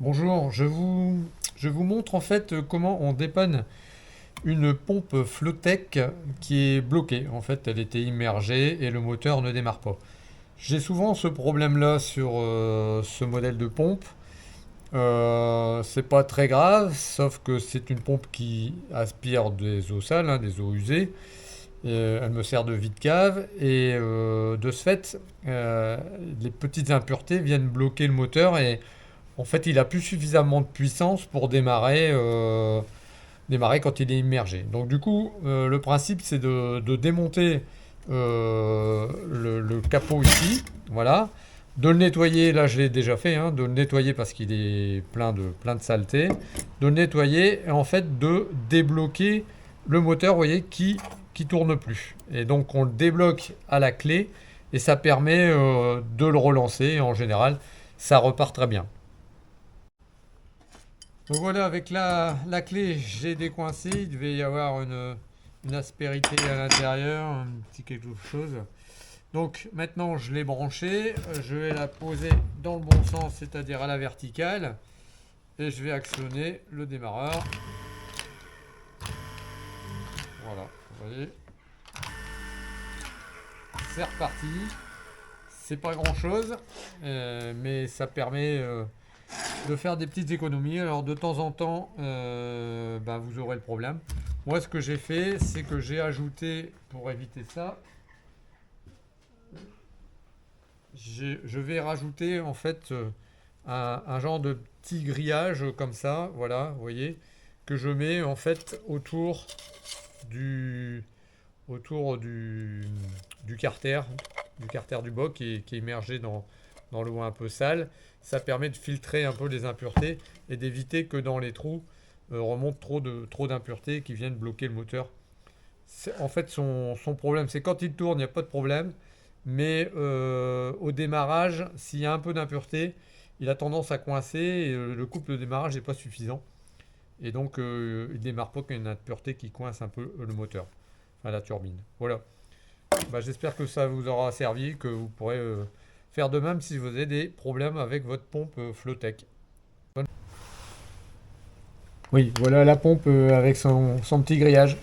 Bonjour, je vous montre en fait comment on dépanne une pompe Flowtech qui est bloquée. En fait, elle était immergée et le moteur ne démarre pas. J'ai souvent ce problème-là sur ce modèle de pompe. C'est pas très grave, sauf que c'est une pompe qui aspire des eaux sales, hein, des eaux usées. Elle me sert de vide-cave et de ce fait, les petites impuretés viennent bloquer le moteur et en fait, il a plus suffisamment de puissance pour démarrer quand il est immergé. Donc du coup, le principe c'est de démonter le capot ici, voilà, de le nettoyer, là je l'ai déjà fait, hein, de le nettoyer parce qu'il est plein de saleté, de le nettoyer et en fait de débloquer le moteur, vous voyez, qui tourne plus. Et donc on le débloque à la clé et ça permet de le relancer et en général ça repart très bien. Donc voilà, avec la clé, j'ai décoincé. Il devait y avoir une aspérité à l'intérieur, un petit quelque chose. Donc maintenant, je l'ai branchée. Je vais la poser dans le bon sens, c'est-à-dire à la verticale. Et je vais actionner le démarreur. Voilà, vous voyez, c'est reparti. C'est pas grand-chose, mais ça permet de faire des petites économies. Alors de temps en temps, ben, vous aurez le problème. Moi, ce que j'ai fait, c'est que j'ai ajouté, pour éviter ça, je vais rajouter en fait un genre de petit grillage comme ça, voilà, vous voyez, que je mets en fait du, autour du carter du boc qui est immergé dans l'eau un peu sale. Ça permet de filtrer un peu les impuretés et d'éviter que dans les trous remonte trop d'impuretés qui viennent bloquer le moteur. En fait, son problème, c'est quand il tourne, il n'y a pas de problème. Mais au démarrage, s'il y a un peu d'impureté, il a tendance à coincer et le couple de démarrage n'est pas suffisant. Et donc, il ne démarre pas quand il y a une impureté qui coince un peu le moteur, enfin la turbine. Voilà. Bah, j'espère que ça vous aura servi, que vous pourrez faire de même si vous avez des problèmes avec votre pompe Flowtech. Oui, voilà la pompe avec son petit grillage.